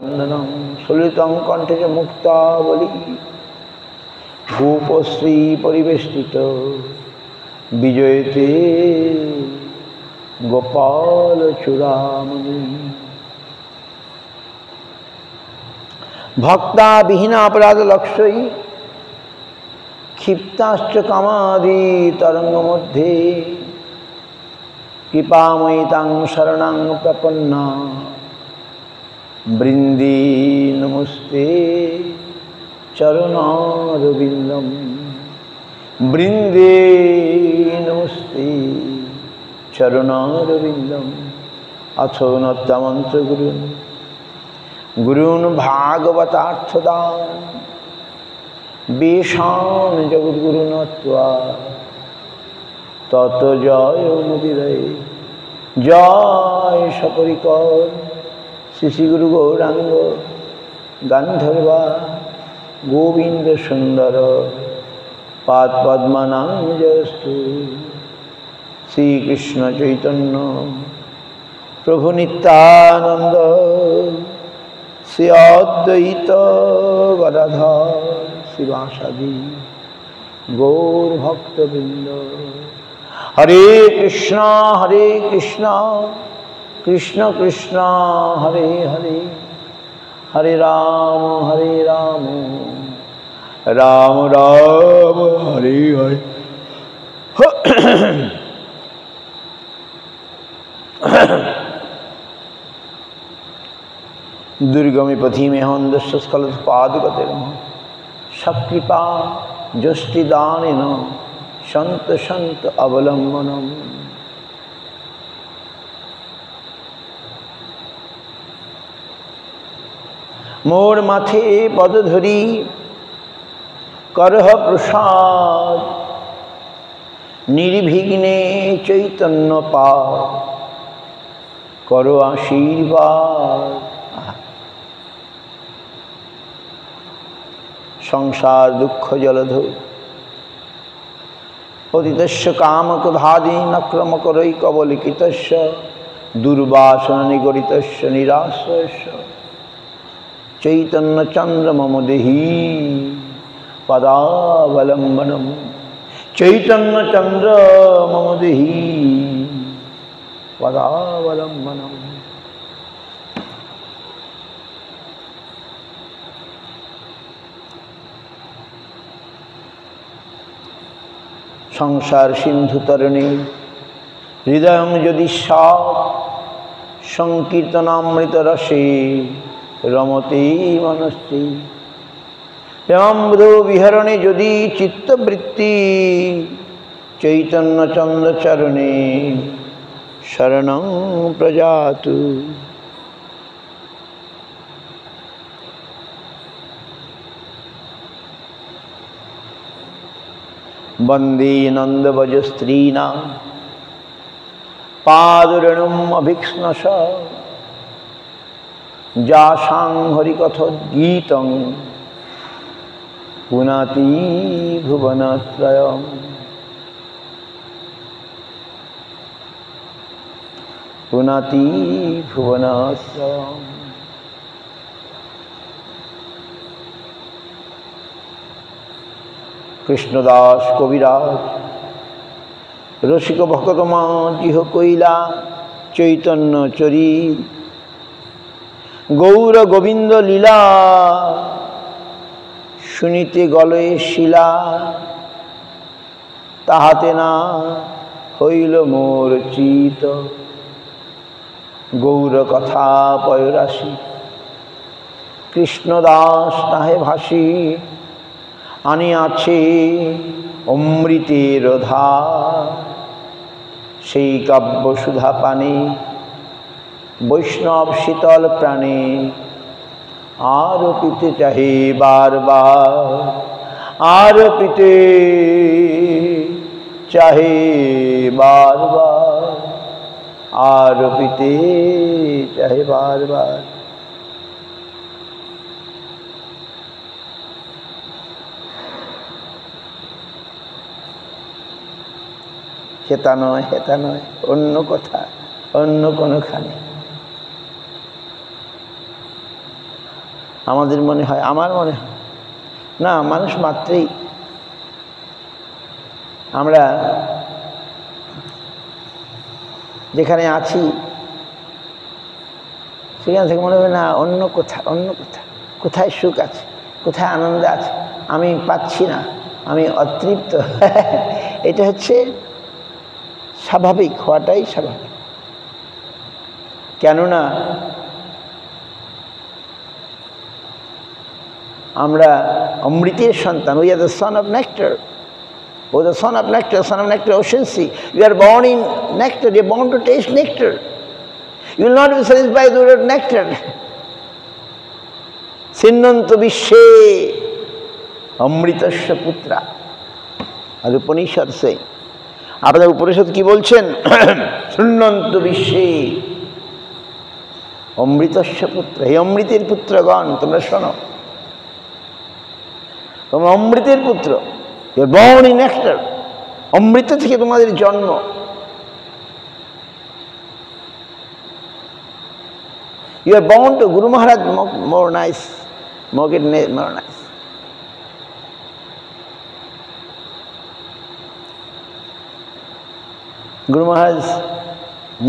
নন্দনম সলিতং কণ্ঠে চ মুক্তাবলী গোপশ্রী পরিবেষ্টিত বিজয়তে গোপাল চূড়ামণি। ভক্তা বিহীনা অপরাধ লক্ষ্যই ক্ষিপ্তাশ্চ কামাদি তরঙ্গ মধ্যে কৃপাময়ী তাং শরণাং প্রপন্না বৃন্দে নমস্তে চরণারবিন্দম বৃন্দে নমস্তে চরণারবিন্দম। অথো নত্যমন্ত্র গুরুন গুরুন ভাগবতার্থদান বেশান জগদ্গুরু নত্বা তত জয় মুদিরয়ে। জয় সপরিকর শ্রী শ্রী গুরু গৌরাঙ্গ গান্ধর্বা গোবিন্দ সুন্দর পাদ পদ্মনামস্তু। শ্রীকৃষ্ণ চৈতন্য প্রভু নিত্যানন্দ শ্রী অদ্বৈত গদাধর শিবাসাদি গৌর ভক্তবৃন্দ। হরে কৃষ্ণ কৃষ্ণ কৃষ্ণ হরে হরে হরে রাম রাম রাম হরে হরে। দুর্গমে পথি মেহন্দস্য স্খলৎ পাদুকতির্মঃ সৎকৃপা যষ্টিদানেন সন্ত সন্ত অবলম্বনম। মোর মাথে পদ ধরি করহ প্রসাদ নির্বিঘ্নে চৈতন্য পাদ করো আশীর্বাদ। সংসার দুঃখ জলধৌ পতিতস্য কামক্রোধাদি নক্রমকরৈকবলিকিতস্য দুর্বাসন নিগরিতস্য নিরাশ্রয়স্য চৈতন্য চন্দ্র মম দেহি পদাবলম্বনম। চৈতন্য চন্দ্র মম দেহি পদাবলম্বনম। সংসার সিন্ধু তরণী হৃদয় যদি সৎ সংকীর্তনামৃত রসে রমতে মনস্তি। প্রেমামৃত বিহরণে যদি চিত্তবৃত্তি চৈতন্য চন্দ্র চরণে শরণং প্রজাতু। বন্দে নন্দব্রজ স্ত্রীণাং পাদরেণুম অভিক্ষ্ণশ যাসাং হরিকথোদ্গীতং পুনাতি ভুবনত্রয়ম। পুনাতি ভুবনত্রয়ম। কৃষ্ণদাস কবিরাজ রসিক ভক্তমা জিহ কৈলা চৈতন্য চরি গৌর গোবিন্দ লীলা শুনিতে গলে শিলা তাহাতে না হইল মোর চিত। গৌর কথা পয়রাশি কৃষ্ণদাস তাহে ভাসি আনিয়াছে অমৃতের ধার। সেই কাব্য সুধা পানে বৈষ্ণব শীতল প্রাণে আর পিতে চাহে বারবার। আর পিতে চাহে বারবার। আর পিতে চাহে বারবার। হেতা নয় অন্য কথা, অন্য কোনোখানে। আমাদের মনে হয়, আমার মনে হয় না, মানুষ মাত্রেই আমরা যেখানে আছি সেখান থেকে মনে হয় না অন্য কোথায় সুখ আছে, কোথায় আনন্দ আছে, আমি পাচ্ছি না, আমি অতৃপ্ত। এটা হচ্ছে স্বাভাবিক, হওয়াটাই স্বাভাবিক। কেননা আমরা অমৃতের সন্তান। We are the son of nectar. O the son of nectar, son of nectar, ocean sea. You are born in nectar, you are born to taste nectar. You will not be satisfied with nectar. সিন্নন্ত বিশ্বে অমৃতস্য পুত্রা। আর উপনিষদ সে, আপনাদের উপনিষদ কি বলছেন? শূন্যন্ত বিশ্বে অমৃতস্য পুত্র। এই অমৃতের পুত্রগণ, তোমরা শোনো, তোমরা অমৃতের পুত্র। You are born in nectar. অমৃত থেকে তোমাদের জন্ম। You are born to Guru Maharaj, more nice, more nice. Guru Maharaj,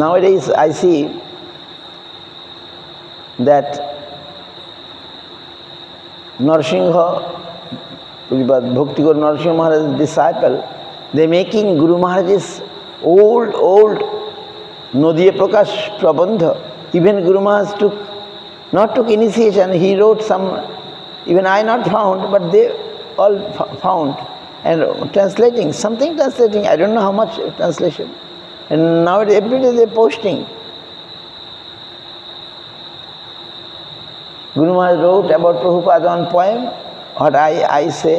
nowadays I see that Narsingha, Bhakti Guru Narsingha Maharaj's disciple, they are making Guru Maharaj's old Nodiya Prakash Prabandha. Even Guru Maharaj not took initiation, he wrote some, even I not found, but they all found, and translating, I don't know how much translation. And nowadays every day they are posting. Guru Maharaj wrote about Prabhupada one poem, what I say,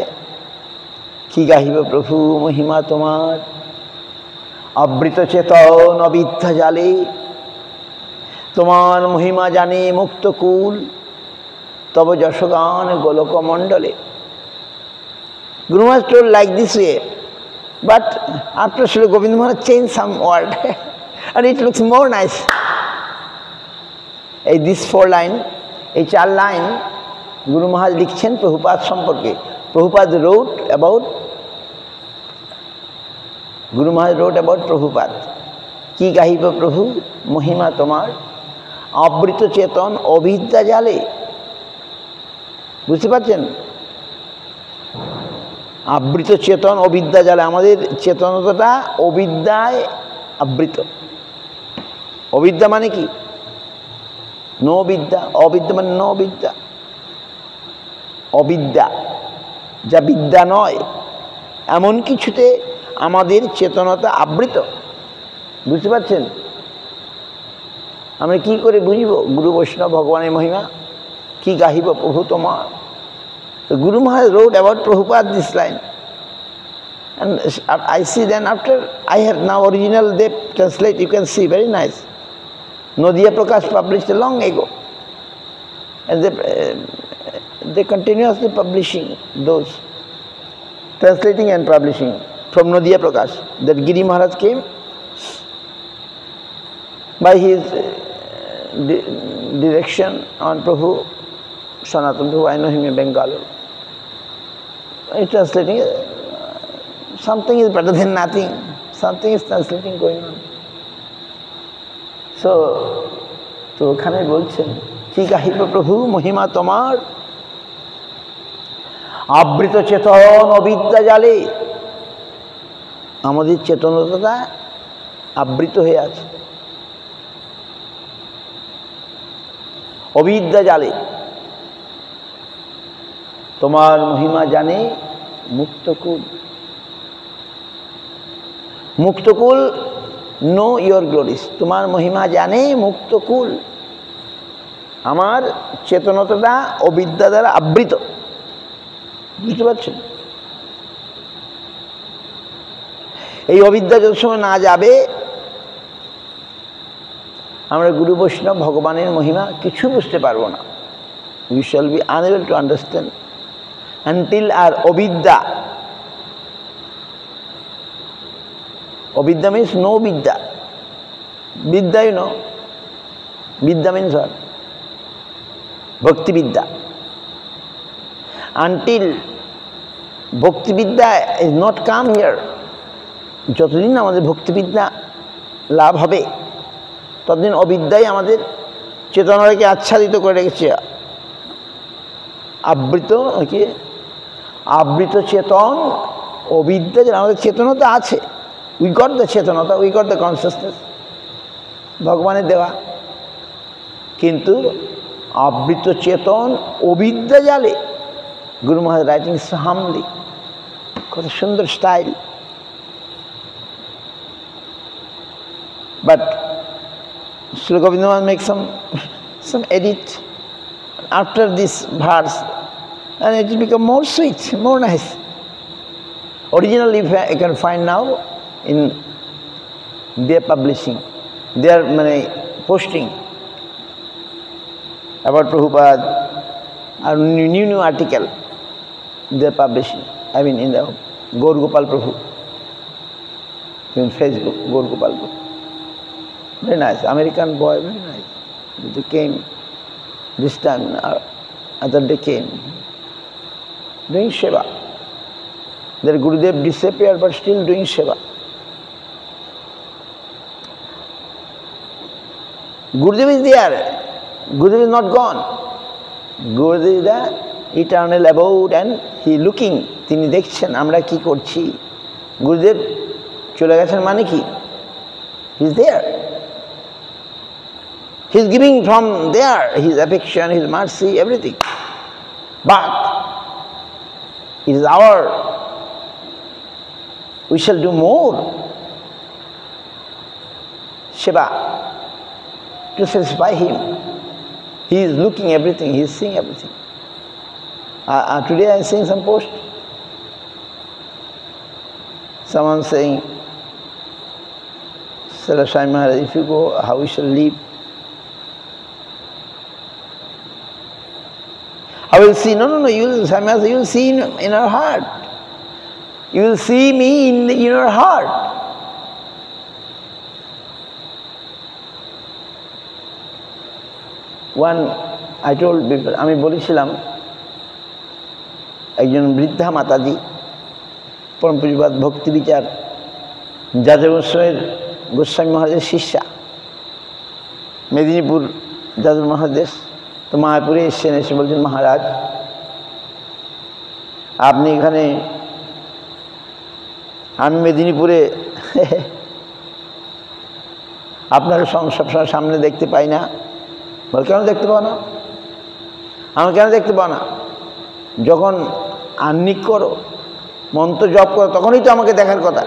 ki gahiba Prabhu mahima tomar, abrita chetan avidya jale, তোমার মহিমা জানে মুক্তকুল, তব যশগান গোলক মণ্ডলে। Guru Maharaj told like this way, but after Srila Govinda Maharaj changed some word and it looks more nice. This 4 line, এই 4 line Guru Maharaj লিখছেন প্রভুপাদ সম্পর্কে। Prabhupada wrote about Guru Maharaj wrote about Prabhupada. কি গাহিব প্রভু মহিমা তোমার, আবৃত চেতন অবিদ্যা জালে। বুঝতে পারছেন? আবৃত চেতন অবিদ্যা জালে, আমাদের চেতনতাটা অবিদ্যায় আবৃত। অবিদ্যা মানে কি? নো বিদ্যা। অবিদ্যা মানে নো বিদ্যা। অবিদ্যা যা বিদ্যা নয়, এমন কিছুতে আমাদের চেতনতা আবৃত। বুঝতে পারছেন? আমরা কি করে বুঝব গুরু বৈষ্ণব ভগবানের মহিমা? কি গাহিব প্রভু তোমার। তো Guru Maharaj wrote about Prabhupada this line, and I see then after I have now original they translate, you can see, very nice. Nodiya Prakash published long ago, and they continuously publishing those, translating and publishing from Nodiya Prakash. That Giri Maharaj came by his direction on Prabhu Sanatana Prabhu. I know him in Bengaluru. Translating, something is better than nothing. Something is translating going on. So, তো ওখানে বলছেন কি গাহিব প্রভু মহিমা তোমার, আবৃত চেতন অবিদ্যা জালে। আমাদের চেতনতা আবৃত হয়ে আছে অবিদ্যা জালে। তোমার মহিমা জানে মুক্তকুল। মুক্তকুল, নো ইয়োর গ্লোরিস। তোমার মহিমা জানে মুক্তকুল। আমার চেতনতাটা অবিদ্যা দ্বারা আবৃত। বুঝতে পারছেন? এই অবিদ্যা যত সময় না যাবে, আমরা গুরু বৈষ্ণব ভগবানের মহিমা কিছু বুঝতে পারবো না। We shall be unable to understand until our avidya. Avidya means no vidya. Vidya, you know. Vidya means what? Bhakti vidya. until ভক্তিবিদ্যা is not come here, যতদিন আমাদের ভক্তিবিদ্যা লাভ হবে ততদিন অবিদ্যাই আমাদের চেতনাকে আচ্ছাদিত করে রেখেছে। আবৃত কি আবৃত চেতন অবিদ্যা, যেন আমাদের চেতনতা আছে, উই গট দ্য চেতনতা, উই গট দ্য কনসিয়াসনেস, ভগবানের দেওয়া, কিন্তু আবৃত চেতন অবিদ্যা জালে। গুরু মহারাজ রাইটিং সো হামলি, কত সুন্দর style. But Srila Govinda Maharaj makes some edit after this verse, and it will become more sweet, more nice. Originally, I can find now in their publishing, their posting about Prabhupada, or new article they are publishing. I mean in the Gaur Gopal Prabhu, in Facebook, Gaur Gopal Prabhu. Very nice, American boy, very nice. They came this time, other day came, doing Seva. Their Gurudev disappeared, but still doing Seva. Gurudev is there, Gurudev is not gone. Gurudev is the eternal abode and he looking, তিনি দেখছেন আমরা কি করছি। গুরুদেব চলে গেছেন মানে কি? He is there. He is giving from there his affection, his mercy, everything. But it is our, we shall do more Seva to satisfy him. He is looking everything, he is seeing everything. Today I am seeing some post. Someone saying, Sara Sai Maharaj, if you go, how we shall live? I will see, no, you will see in our heart. You will see me in your heart. One, I told people, আমি বলেছিলাম একজন বৃদ্ধা মাতাজি, পরম পূজ্যপাদ ভক্তি বিচার যাদব গোস্বামী মহারাজের শিষ্যা, মেদিনীপুর যাদব মহাদেশ, তো মায়াপুরে এসছেন, এসে বলছেন মহারাজ আপনি এখানে, আমি মেদিনীপুরে আপনাকে সবসময় সামনে দেখতে পাই না। বল কেন দেখতে পাও না? আমি কেন দেখতে পাও না? যখন আহ্নিক করো, মন্ত্র জপ করো, তখনই তো আমাকে দেখার কথা।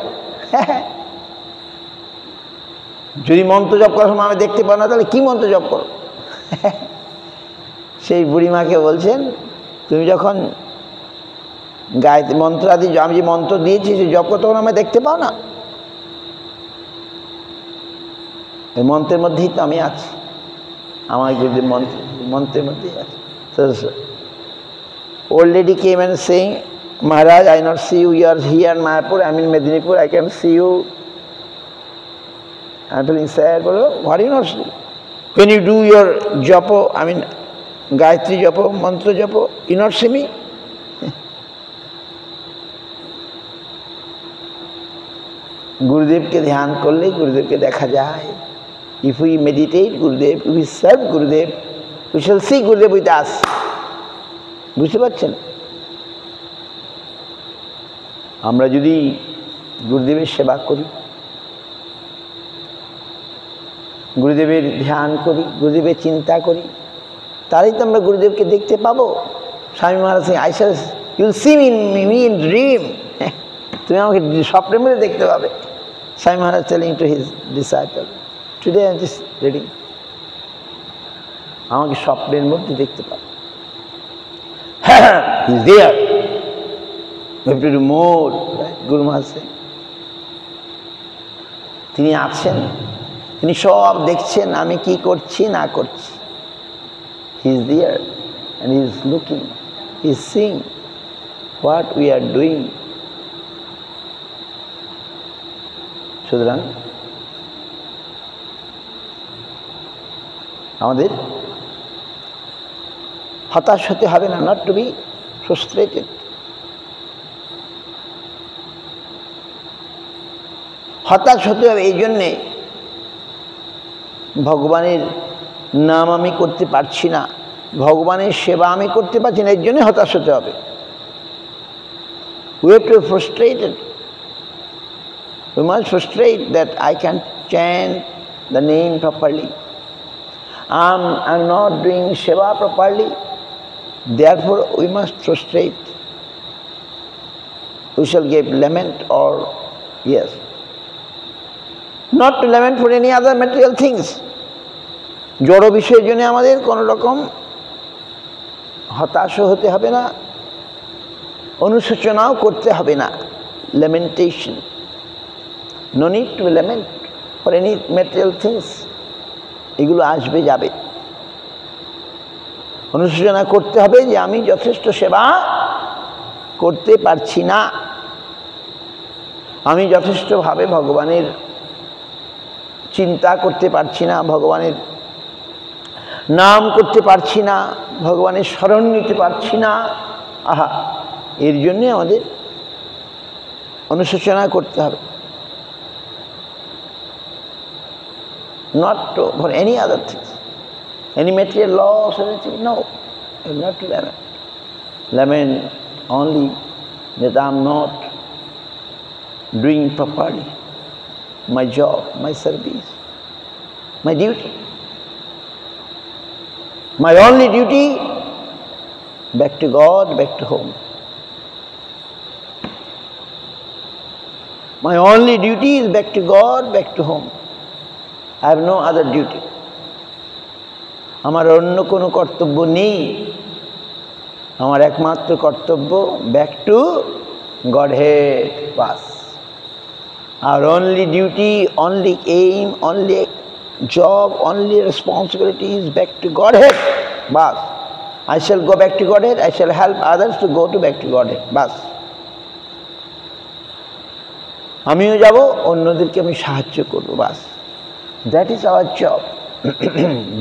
যদি মন্ত্র জপ করার সময় আমি দেখতে পাও না, তাহলে কি মন্ত্র জপ করো? সেই বুড়িমাকে বলছেন, তুমি যখন গায়ত্রী মন্ত্র আদি, আমি যে মন্ত্র দিয়েছি সে জপ করো, তখন আমি দেখতে পাও না? এই মন্ত্রের মধ্যেই তো আমি আছি, আমার যদি মন্ত্রের মধ্যেই আছে। Old lady came and saying, Maharaj, I not see you, you are here in Mayapur, I am in Medinipur, I can see you. I am feeling sad. What do you not see? When you do your japo, I mean Gayatri japo, mantra japo, you not see me? Gurudevকে ধ্যান করলে গুরুদেবকে দেখা যায়। If we meditate Gurudev, if we serve Gurudev, we shall see Gurudev with us. বুঝতে পারছেন? আমরা যদি গুরুদেবের সেবা করি, গুরুদেবের ধ্যান করি, গুরুদেবের চিন্তা করি, তাহলেই তো আমরা গুরুদেবকে দেখতে পাবো। স্বামী মহারাজ Singh, I shall, you will see me in dream. তুমি আমাকে স্বপ্নের মধ্যে দেখতে পাবে। স্বামী মহারাজ telling to his disciple, today I am just reading, আমাকে স্বপ্নের মধ্যে দেখতে পাবে। He is there. We have to do more. Right? Guru Maharaj saying, তিনি আছেন, তিনি সব দেখছেন আমি কি করছি না করছি। He is there and he is looking, he is seeing what we are doing. সুতরাং আমাদের হতাশ হতে হবে না, not to be frustrated. হতাশ হতে হবে এই জন্যে ভগবানের নাম আমি করতে পারছি না, ভগবানের সেবা আমি করতে পারছি না, এর জন্য হতাশ হতে হবে। We have to be frustrated. We must frustrate that I can't chant the name properly. I'm not doing seva properly. Therefore, we must frustrate. We shall give lament or yes. Not to lament for any other material things. জড় বিষয়ের জন্য আমাদের কোনো রকম হতাশ হতে হবে না, অনুশোচনাও করতে হবে না। Lamentation. No need to lament for any material things. এগুলো আসবে যাবে। অনুশোচনা করতে হবে যে আমি যথেষ্ট সেবা করতে পারছি না, আমি যথেষ্টভাবে ভগবানের চিন্তা করতে পারছি না, ভগবানের নাম করতে পারছি না, ভগবানের শরণ নিতে পারছি না। আহা, এর জন্যে আমাদের অনুশোচনা করতে হবে। Not to, for any other things, any material loss or anything, no, not to lament. Lament only that I am not doing properly my job, my service, my duty. My only duty, back to God, back to home. My only duty is back to God, back to home. I have no other duty. আমার অন্য কোনো কর্তব্য নেই, আমার একমাত্র কর্তব্য back to Godhead bus. Our only duty, only aim, only job, only responsibility is back to Godhead bus. I shall go back to Godhead, I shall help others to go to back to Godhead বাস। আমিও যাব, অন্যদেরকে আমি সাহায্য করব বাস। That is our job.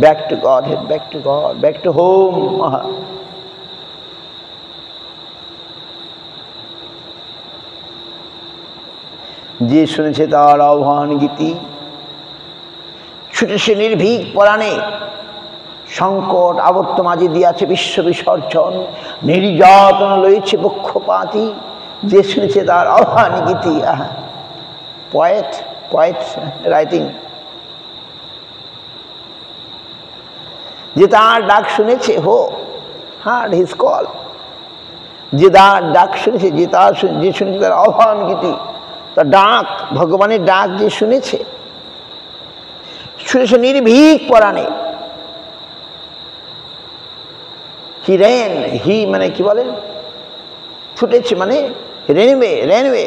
Back to Godhead, back to God, back to home. যে শুনেছে তার আহ্বান গীতি, ছুটেছে নির্ভীক পরাণে, সংকট আবর্ত মাঝে দিয়াছে বিশ্ব বিসর্জন, নির্যাতন লইছে পক্ষপাতী, যে শুনেছে তার আহ্বান গীতি। Poet writing. যে তার ডাক শুনেছে, হো heard his call, যে তার ডাক শুনেছে, যে শুনেছে তার আহ্বান গীতি, তার ডাক, ভগবানের ডাক যে শুনেছে, শুনেছে নির্ভীক পরাণে। হি রেন, হি মানে কি বলেন, ছুটেছে মানে রেনওয়ে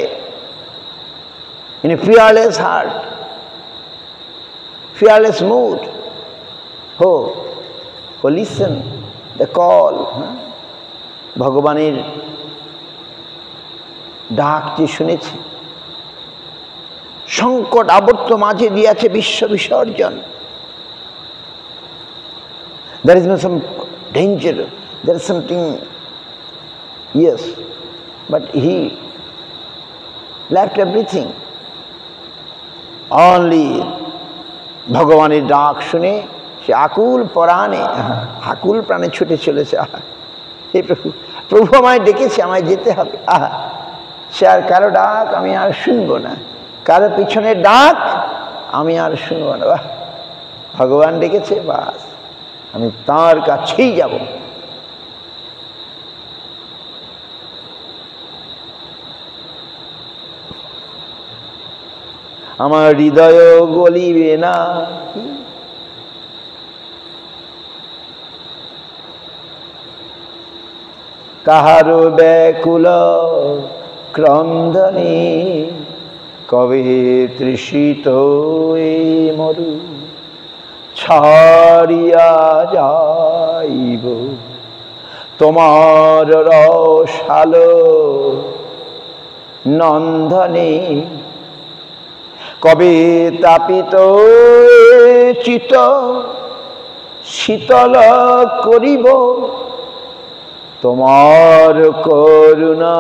in a fearless heart, fearless mood. Oh, listen the call. ভগবানের ডাক যে শুনেছে, সংকট আবর্ত মাঝে দিয়াছে বিশ্ব বিসর্জন। There is no some danger, there is something, yes, but he left everything. Only ভগবানের ডাক শুনে সে আকুল পরাণে, আকুল প্রাণে ছুটে চলেছে। হে প্রভু, প্রভু আমায় ডেকেছে, আমায় যেতে হবে। সে আর কারো ডাক আমি আর শুনবো না, কারো পিছনের ডাক আমি আর শুনবো না। ভগবান ডেকেছে, বাস আমি তাঁর কাছেই যাব। আমার হৃদয় গলিবে না, কাহারো ব্যাকুল ক্রন্দনে, কবে তৃষিত এ মরু ছাড়িয়া যাইব, তোমার রসালো নন্দনে, কবে তাপিত চিত শীতল করিব, তোমার করুণা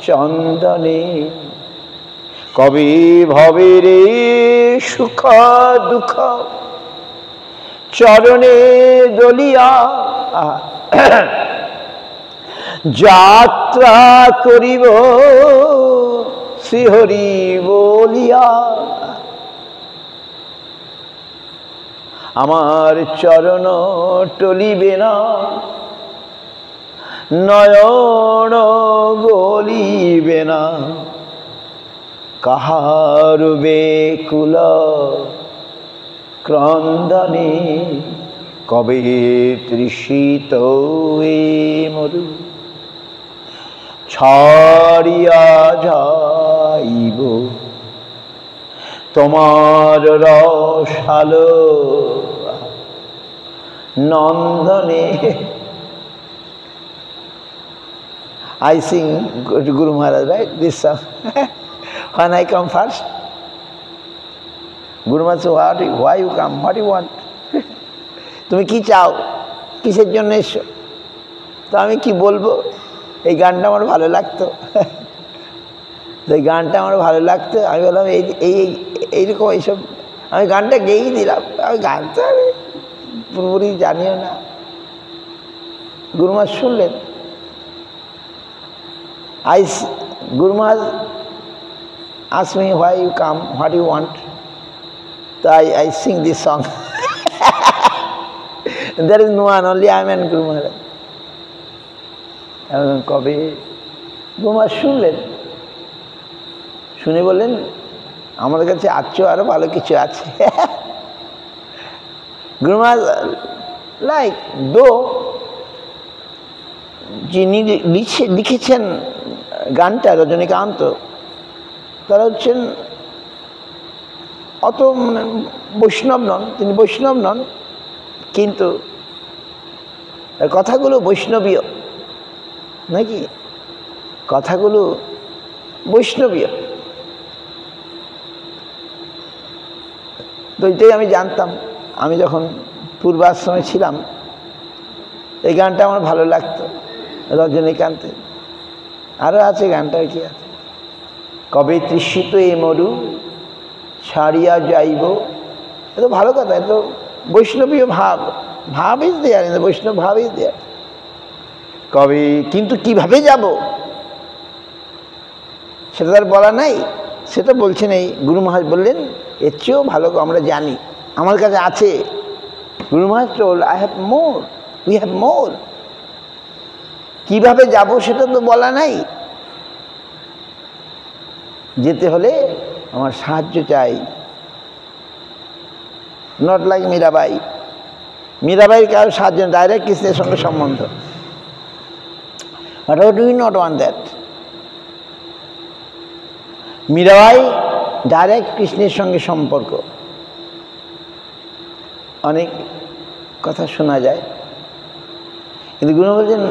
চন্দনে কবি ভবেরে সুখ দুঃখ চরণে দলিয়া যাত্রা করিব শ্রীহরি বলিয়া। আমার চরণ টলিবে না, নয়ন গলিবে না, কাহার বেকুল ক্রন্দনে কবে তৃষিত এ মরু ছাড়িয়া যাইব তোমার রসালো নন্দনে। I sing to Guru Maharaj, right? This song. When I come first, Guru Maharaj said, why you come? What do you want? তুমি কি চাও, কিসের জন্য এসো? তো আমি কি বলবো, এই গানটা আমার ভালো লাগতো। তো এই গানটা আমার ভালো লাগতো, আমি বললাম এইরকম এইসব আমি গানটা গেয়েই দিলাম। আমি গানটা পুরোপুরি জানিও না। গুরু মহারাজ শুনলেন, Guru Maharaj asked me, why you come, what do you want? So I sing this song. There is no one, only I am and Guru Maharaj. কবে Guru Maharaj শুনলেন, শুনে বললেন, আমার কাছে আছো আরো ভালো কিছু আছে। Guru Maharaj, like though যিনি লিখেছেন গানটা রজনীকান্ত, তারা হচ্ছেন অত বৈষ্ণব নন, তিনি বৈষ্ণব নন, কিন্তু কথাগুলো বৈষ্ণবীয় নাকি, কথাগুলো বৈষ্ণবীয়। তো এটাই আমি জানতাম, আমি যখন পূর্বাশ্রমে ছিলাম এই গানটা আমার ভালো লাগতো রজনীকান্তের। আরও আছে গানটা, কি আছে, কবে তৃষিত এ মরু ছাড়িয়া যাইব। এত ভালো কথা, এত বৈষ্ণবীয় ভাব, ভাব ইজ দেয়ার, বৈষ্ণব ভাব ইজ দেয়ার। কবে, কিন্তু কিভাবে যাব সেটা তার বলা নাই, সেটা বলছেন এই গুরু মহারাজ বললেন, এর চেয়েও ভালো আমরা জানি, আমার কাছে আছে। Guru Maharaj told, I have more, we have more. কিভাবে যাব সেটা তো বলা নাই, যেতে হলে আমার সাহায্য চাই। নট লাইক মীরাবাই, মীরাবাইয়ের কারো সাহায্য, ডাইরেক্ট কৃষ্ণের সঙ্গে সম্বন্ধ। But do you not want that? Mirabai direct কৃষ্ণের সঙ্গে সম্পর্ক, অনেক কথা শোনা যায়, কিন্তু গুরু বলছেন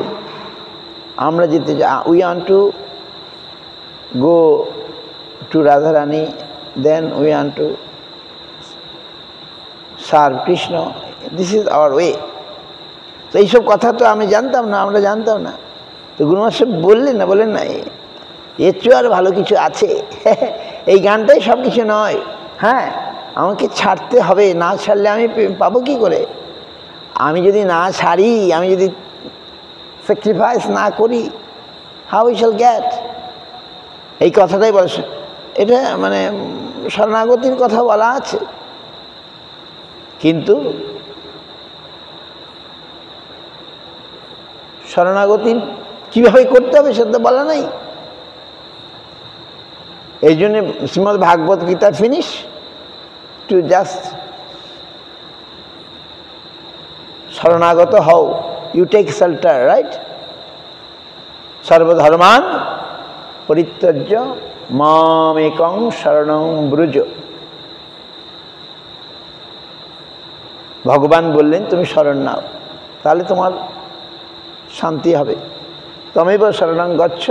আমরা যেতে চাই, we want to go to Radharani, then we want to serve Krishna, this is our way. তো এইসব কথা তো আমি জানতাম না, আমরা জানতাম না। তো গুরু মহারাজ বললেন না, বললেন না এর চেয়ে আর ভালো কিছু আছে, এই গানটাই সব কিছু নয়। হ্যাঁ, আমাকে ছাড়তে হবে, না ছাড়লে আমি পাবো কি করে? আমি যদি না ছাড়ি, আমি যদি স্যাক্রিফাইস না করি, হাউ উই শ্যাল গেট? এই কথাটাই বলে, এটা মানে শরণাগতির কথা বলা আছে, কিন্তু শরণাগতি কীভাবে করতে হবে সেটা তো বলা নাই। এই জন্য শ্রীমদ্ ভাগবত গীতা ফিনিশ টু জাস্ট শরণাগত হও, ইউ টেক শেল্টার, রাইট? সর্বধর্মান পরিত্যজ্য মাম একং শরণং ব্রজ। ভগবান বললেন তুমি শরণ নাও, তাহলে তোমার শান্তি হবে। তমেব শরণং গচ্ছ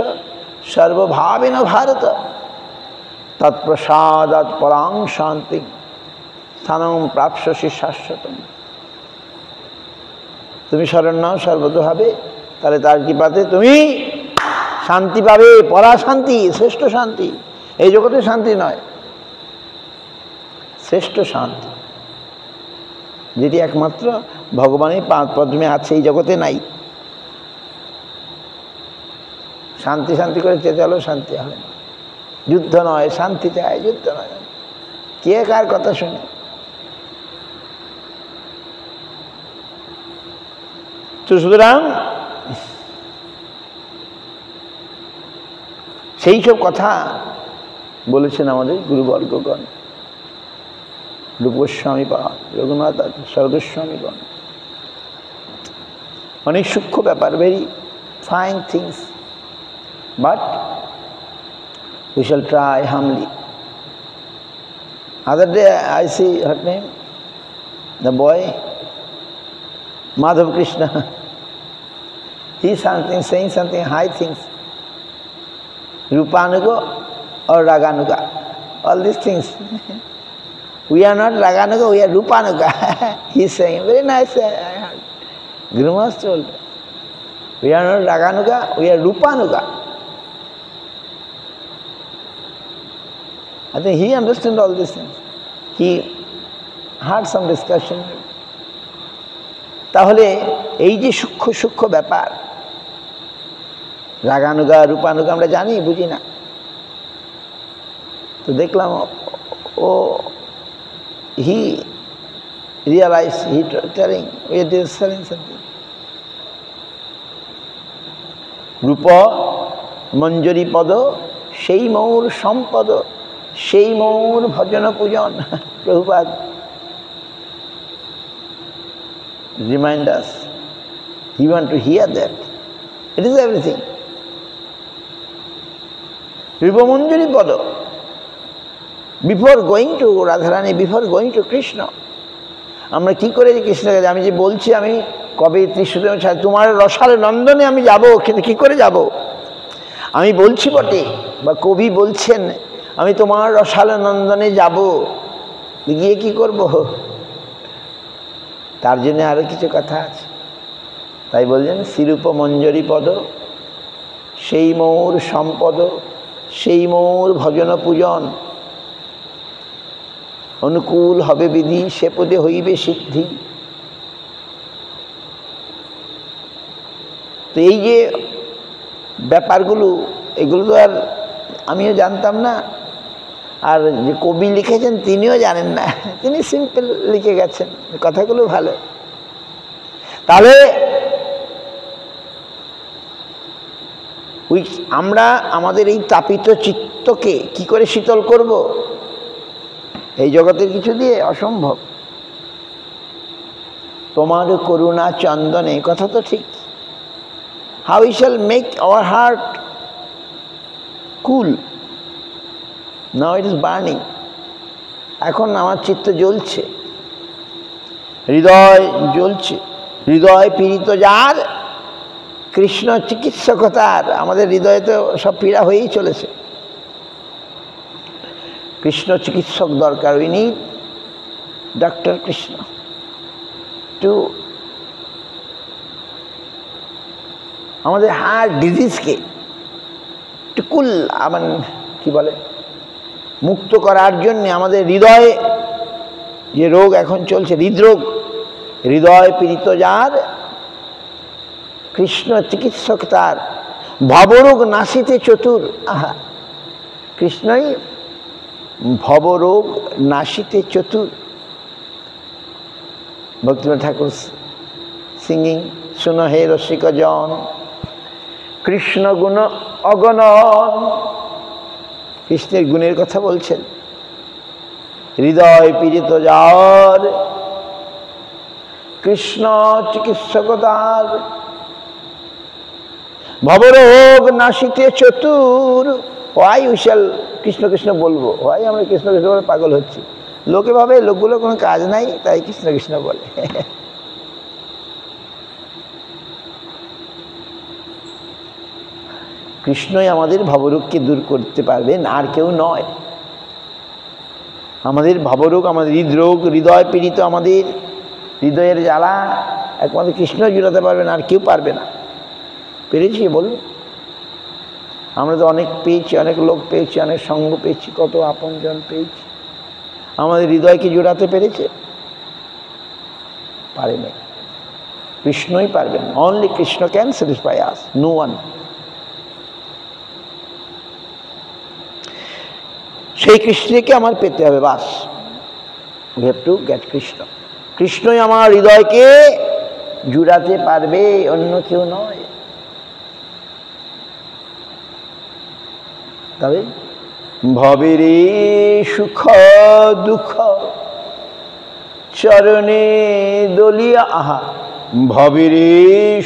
সর্বভাবেন ভারত, তৎপ্রসাদাৎ পরাং শান্তি স্থানং প্রাপ্স্যসি শাশ্বতম। তুমি শরণ নাও সর্বতোভাবে, তাহলে তার কৃপাতে তুমি শান্তি পাবে, পরা শান্তি, শ্রেষ্ঠ শান্তি। এই জগতে শান্তি নয়, শ্রেষ্ঠ শান্তি, যেটি একমাত্র ভগবানের পদ্মে আছে, এই জগতে নাই। শান্তি শান্তি করে চেঁচালেও শান্তি হবে না। যুদ্ধ নয়, শান্তি চাই, যুদ্ধ নয়। কে কার কথা শুনে? তো সুতরাং সেই সব কথা বলেছেন আমাদের গুরুবর্গগণ, রূপস্বামী পাদ, রঘুনাথ স্বর্গস্বামীগণ। অনেক সূক্ষ্ম ব্যাপার, very fine things, but we shall try humbly. Other day I see her name, the boy, Madhav Krishna. He is saying something high things. Rupanuga or Raganuga. All these things. We are not Raganuga, we are Rupanuga. He is saying, very nice, I heard. Guru Maharaj told, we are not Raganuga, we are Rupanuga. I think he understood all these things. He had some discussion. তাহলে এই যে সূক্ষ্ম সূক্ষ্ম ব্যাপার, রাগানুগা রূপানুগা আমরা জানি, বুঝি না। তো দেখলাম ও he realized, he telling, we are selling something. রূপ মঞ্জরি পদ সেই মৌর সম্পদ, সেই মৌর ভজন পূজন। Prabhupada remind us, he want to hear that. It is everything. Rupamanjari Pada. Before going to Radharani, before going to Krishna, আমরা কি করে কৃষ্ণকে, আমি যে বলছি আমি কবে ত্রিশুতম তোমার রসাল নন্দনে আমি যাব, কিন্তু কি করে যাব? আমি বলছি বটে, বা কবি বলছেন আমি তোমার রসাল নন্দনে যাব, গিয়ে কি করব? তার জন্য আরো কিছু কথা আছে। তাই বলছেন শ্রীরূপ মঞ্জরি পদ সেই মৌর সম্পদ, সেই মৌর ভজন পূজন, অনুকূল হবে বিধি সে পদে হইবে সিদ্ধি। তো এই যে ব্যাপারগুলো, এগুলো তো আর আমিও জানতাম না, আর যে কবি লিখেছেন তিনিও জানেন না, তিনি সিম্পল লিখে গেছেন, কথাগুলো ভালো। তাহলে আমরা আমাদের এই তাপিত চিত্তকে কি করে শীতল করব? এই জগতের কিছু দিয়ে অসম্ভব। তোমার করুণা চন্দনে, কথা তো ঠিক। How we shall make our heart cool? Now it is burning. এখন আমার চিত্ত জ্বলছে, হৃদয় জ্বলছে। হৃদয় পীড়িত যার, কৃষ্ণ চিকিৎসকতার। আমাদের হৃদয়ে তো সব পীড়া হয়েই চলেছে, কৃষ্ণ চিকিৎসক দরকার। We need doctor Krishna to আমাদের হার্ট ডিজিজকে একটু কুল, আমার কি বলে, মুক্ত করার জন্য। আমাদের হৃদয়ে যে রোগ এখন চলছে, হৃদরোগ, হৃদয় পীড়িত যার, কৃষ্ণ চিকিৎসক তার। ভবরোগ নাশিতে চতুর। আহা, কৃষ্ণই ভবরোগ নাশিতে চতুর। ভক্তিনাথ ঠাকুর সিঙ্গিং, শুনো হে রসিক জন, কৃষ্ণ গুণ অগণন। কৃষ্ণের গুণের কথা বলছেন। হৃদয় পীড়িত যার, কৃষ্ণ চিকিৎসক তার। ভবরোগ নাশিতে চতুর। Why we shall Krishna Krishna বলবো? হোয়াই আমরা কৃষ্ণ কৃষ্ণ বলে পাগল হচ্ছি? লোকে ভাবে লোকগুলো কোনো কাজ নাই, তাই কৃষ্ণ কৃষ্ণ বলে। কৃষ্ণই আমাদের ভবরোগকে দূর করতে পারবেন, আর কেউ নয়। আমাদের ভবরোগ, আমাদের হৃদরোগ, হৃদয় পীড়িত আমাদের হৃদয়ের জ্বালা একমাত্র কৃষ্ণ জুড়াতে পারবেন, আর কেউ পারবে না। পেরেছি বলুন? আমরা তো অনেক পেয়েছি, অনেক লোক পেয়েছি, অনেক সঙ্গ পেয়েছি, কত আপনজন পেয়েছি। আমাদের হৃদয়কে জোড়াতে পেরেছে? পারেনি। কৃষ্ণই পারবেন। Only Krishna can satisfy us, no one. সেই কৃষ্ণকে আমার পেতে হবে, বাস। We have to get Krishna. কৃষ্ণই আমার হৃদয়কে জুড়াতে পারবে, অন্য কেউ নয়। তবে ভবেরে সুখ দুঃখ চরণে দলিয়া, আহা, ভবেরে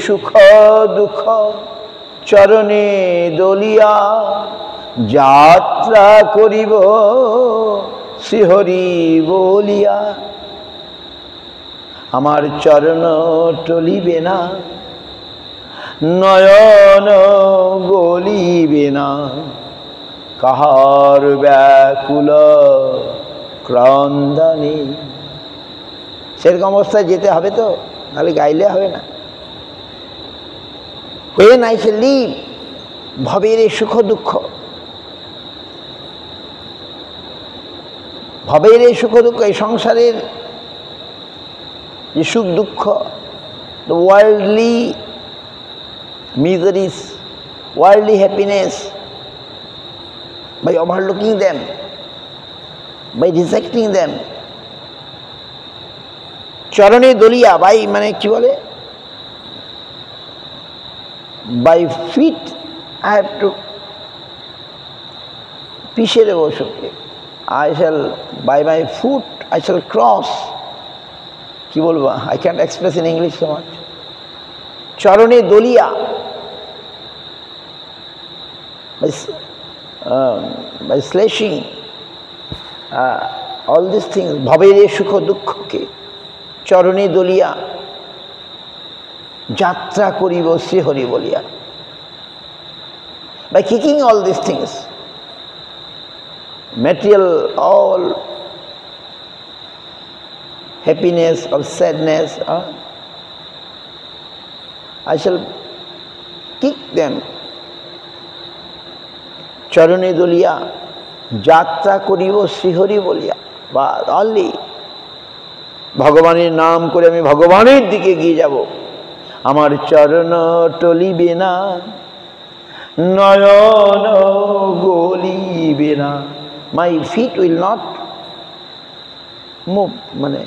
সুখ দুঃখ চরণে দলিয়া যাত্রা করিব শ্রীহরি বলিয়া। আমার চরণ টলিবে না, নয়ন গলিবে না, কাহার ব্যাকুল ক্রন্দনে। সেরকম অবস্থায় যেতে হবে তো, নাহলে গাইলে হবে না। When I shall leave ভবের সুখ দুঃখ, ভবের সুখ দুঃখ, এই সংসারের যে সুখ দুঃখ, the worldly miseries, worldly happiness, by overlooking them, by rejecting them, চরণে দলিয়া, বাই মানে কি বলে, by feet I have to পিষে দেবো সবকে। I shall, by my foot I shall cross, কি বলবো, I can't express in English so much. চরণে দলিয়া, by slashing all these things, ভবের সুখ দুঃখকে চরণে দলিয়া যাত্রা করিব শ্রীহরি বলিয়া। By kicking all these things, material, all happiness or sadness, I shall kick them. চরণে দলিয়া যাত্রা করিব শ্রীহরি বলিয়া। বা অনলি ভগবানের নাম করে আমি ভগবানের দিকে গিয়ে যাব। আমার চরণ টলিবে না, নয়ন গলিবে না। My feet will not move, মানে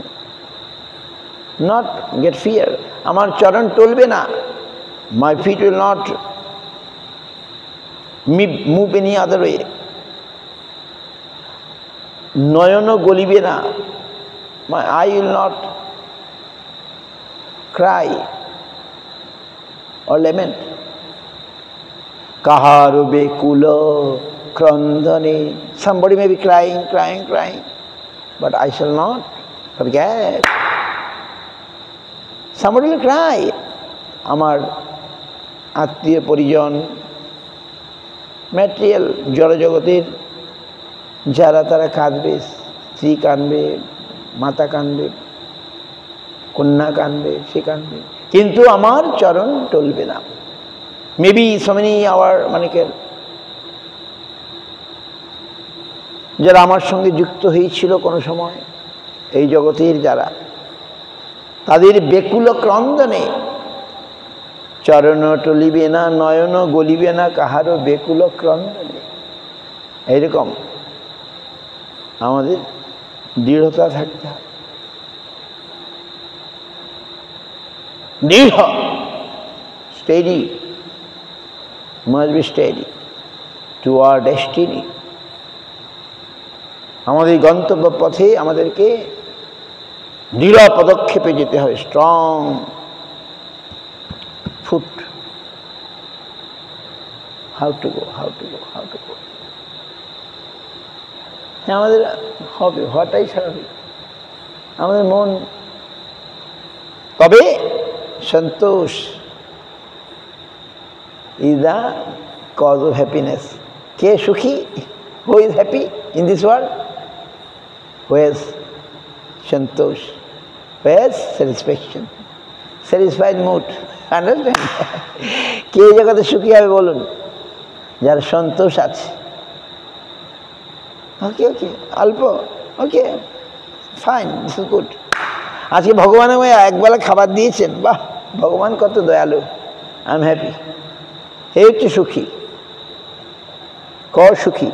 নট গেট ফিয়ার। আমার চরণ টলবে না, my feet will not move any other way. নয়ন গলিবে না, my eye will not cry or lament. কাহার বেকুল ক্রন্দনে, somebody may be crying, crying, crying, but I shall not forget. Somebody will cry. আমার আত্মীয় পরিজন, ম্যাটেরিয়াল জড়জগতের যারা, তারা কাঁদবে, স্ত্রী কাঁদবে, মাতা কাঁদবে, কন্যা কাঁদবে, সে কাঁদবে, কিন্তু আমার চরণ টলবে না। মেবি সো মেনি আওয়ার, মানে যারা আমার সঙ্গে যুক্ত হয়েছিল কোনো সময় এই জগতের যারা, তাদের বেকুল ক্রন্দনে চরণ টলিবে না, নয়ন গলিবে না, কাহারও বেকুল ক্রন্দনে। এইরকম আমাদের দৃঢ়তা থাকতে হবে, দৃঢ়, steady, must be steady to our destiny. আমাদের গন্তব্য পথে আমাদেরকে দৃঢ় পদক্ষেপে যেতে হবে, strong foot. How to go, how to go, how to go. হ্যাঁ, আমাদের হবে, হওয়াটাই স্বাভাবিক, আমাদের মন। তবে সন্তোষ is the cause of happiness. কে সুখী? Who is happy in this world? Who has santosh? Who has satisfaction? Satisfied mood. Understand? কে জগতে সুখী হবে বলুন? যার সন্তোষ আছে। ওকে ওকে, অল্প, okay fine, this is good. আজকে ভগবান আমায় একবেলা খাবার দিয়েছেন, বাহ, ভগবান কত দয়ালু, আই এম হ্যাপি। এই হচ্ছে সুখী, ক সুখী।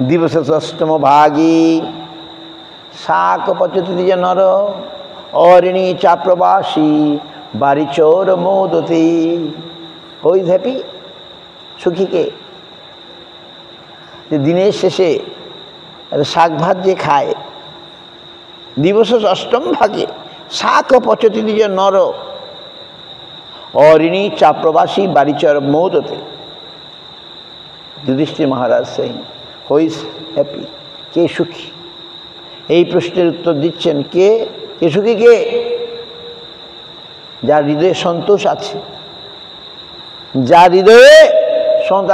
দিবস অষ্টম ভাগী শাক পচতি যে নর অরিণী চাপ্রবাসী বাড়ি চোর মোদতি। হই হ্যাপি, সুখীকে যে দিনের শেষে শাক ভাত যে খায়। দিবস অষ্টম ভাগে শাক পচতি যে নর অরিণী চাপ্রবাসী বাড়ি চোর মোদতে। যুধিষ্ঠির মহারাজ সেই হু ইজ হ্যাপি, কে সুখী? এই প্রশ্নের উত্তর দিচ্ছেন কে? কে সুখী? কে? যার হৃদয়ে সন্তোষ আছে, যার হৃদয়ে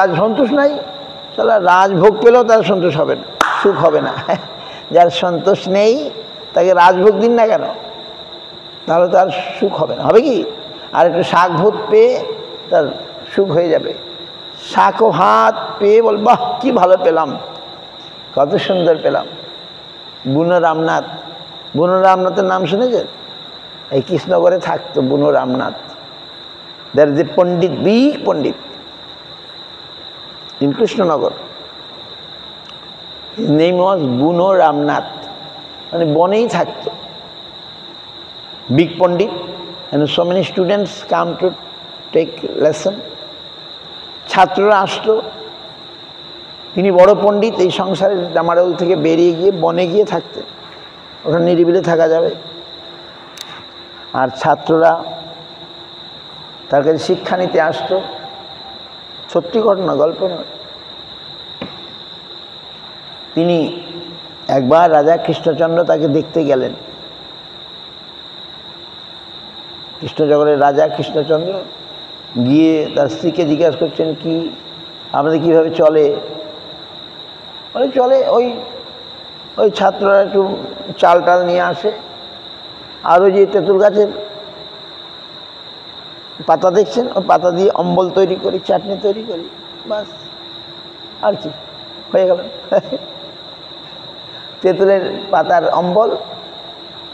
আজ সন্তোষ নাই, তাহলে রাজভোগ পেলেও তার সন্তোষ হবে না, সুখ হবে না। যার সন্তোষ নেই তাকে রাজভোগ দিন না কেন, তাহলে তার সুখ হবে না। হবে কি? আর একটু শাক ভাত পেয়ে তার সুখ হয়ে যাবে। শাক ও ভাত পেয়ে বল, বাহ কি ভালো পেলাম, কত সুন্দর পেলাম। বুনো রামনাথ, বুনো রামনাথের নাম শুনেছেন? এই কৃষ্ণনগরে থাকতো Buno Ramnath. There is a pandit, big pandit in Krishnanagar. His name was Buno Ramnath, মানে বনেই থাকতো, big pandit. and so many students come to take lesson. ছাত্ররা আসতো, তিনি বড় পণ্ডিত, এই সংসারের ডামাডোল থেকে বেরিয়ে গিয়ে বনে গিয়ে থাকতেন, ওখানে নিরিবিলি থাকা যাবে। আর ছাত্ররা তার কাছে শিক্ষা নিতে আসতো। সত্যি ঘটনা, গল্প নয়। তিনি একবার রাজা কৃষ্ণচন্দ্র তাকে দেখতে গেলেন। কৃষ্ণনগরের রাজা কৃষ্ণচন্দ্র গিয়ে তার স্ত্রীকে জিজ্ঞাসা করছেন, কি আমাদের কীভাবে চলে? বলে চলে, ওই ওই ছাত্ররা একটু চাল টাল নিয়ে আসে, আর ওই যে তেঁতুল গাছের পাতা দেখছেন, ওই পাতা দিয়ে অম্বল তৈরি করি, চাটনি তৈরি করি, বাস, আর কি, হয়ে গেল। তেঁতুলের পাতার অম্বল,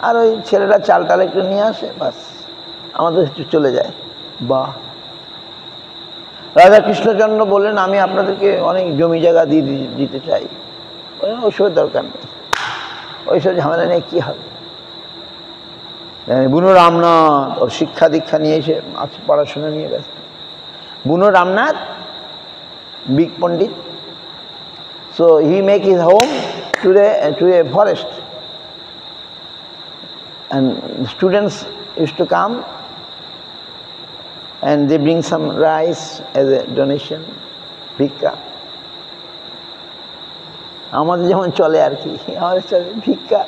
আর ওই ছেলেরা চাল টাল একটু নিয়ে আসে, বাস, আমাদের একটু চলে যায়। বাহ! রাজা কৃষ্ণচন্দ্র বললেন, আমি আপনাদেরকে অনেক জমি জায়গা দিয়ে দিতে চাই। বললেন ওইসবের দরকার নেই, ওইসব ঝামেলা নিয়ে কী হবে। বুনো রামনাথ ওর শিক্ষা দীক্ষা নিয়ে এসে পড়াশোনা নিয়ে ব্যস্ত। বুনো Ramnath big Pandit, so he make his home to a forest, and students used to come and they bring some rice as a donation, ভিক্ষা। আমাদের যেমন চলে আর কি, আমাদের চলে ভিক্ষা,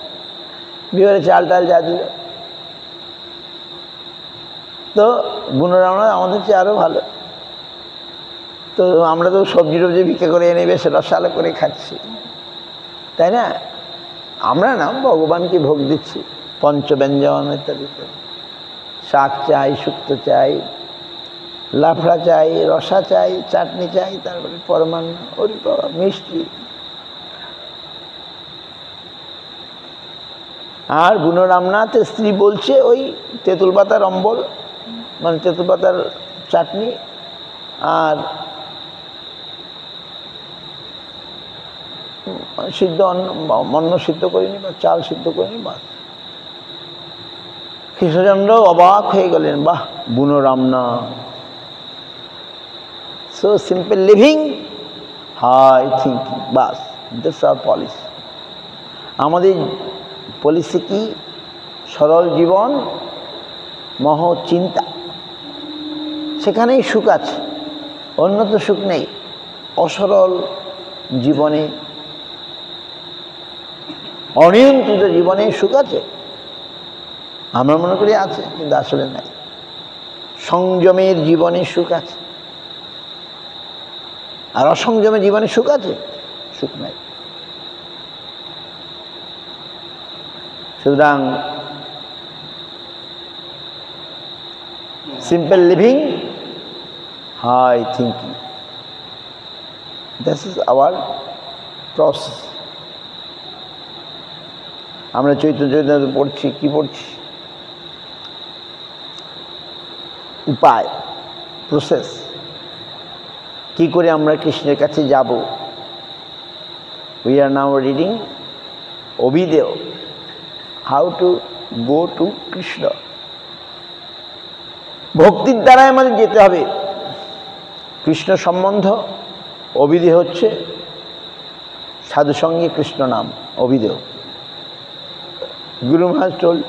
বিহারে চাল টাল যা দিল। তো বুনো রামনাথ আমাদের চেয়ে আরও ভালো। তো আমরা তো সবজি টবজি ভিক্ষা করে এনে বেশ রসালো করে খাচ্ছি, তাই না? আমরা না, ভগবানকে ভোগ দিচ্ছি, পঞ্চব্যঞ্জন ইত্যাদি। শাক চাই, শুক্তো চাই, লাফড়া চাই, রসা চাই, চাটনি চাই, তারপরে পরমান্ন, ওরে বাবা, মিষ্টি। আর বুনো রামনাথের স্ত্রী বলছে ওই তেঁতুল পাতার অম্বল, মানে তেঁতুল পাতার চাটনি, আর সিদ্ধ অন্ন সিদ্ধ করিনি বা চাল সিদ্ধ করিনি, বাস। কৃষ্ণচন্দ্র অবাক হয়ে গেলেন, বাহ, Buno Ramnath, so simple living, high thinking, বাস, দ্যাটস আওয়ার পলিসি। আমাদের পলিসি কি? সরল জীবন, মহৎ চিন্তা, সেখানেই সুখ আছে, অন্য তো সুখ নেই। অসরল জীবনে, অনিয়ন্ত্রিত জীবনে সুখ আছে? আমরা মনে করি আছে, কিন্তু আসলে নাই। সংযমের জীবনে সুখ আছে, আর অসংযমের জীবনে সুখ আছে? সুখ নাই। সুতরাং simple living, high thinking. This is our process. আমরা চৈতন্য পড়ছি, কি পড়ছি? উপায়, প্রসেস, কি করে আমরা কৃষ্ণের কাছে যাব। We are now reading Obideyo, how to go to Krishna. ভক্তির দ্বারাই আমাদের যেতে হবে কৃষ্ণ সম্বন্ধ। অবিদেয় হচ্ছে সাধুসঙ্গে কৃষ্ণ নাম, অবিদেয়। Guru Maharaj told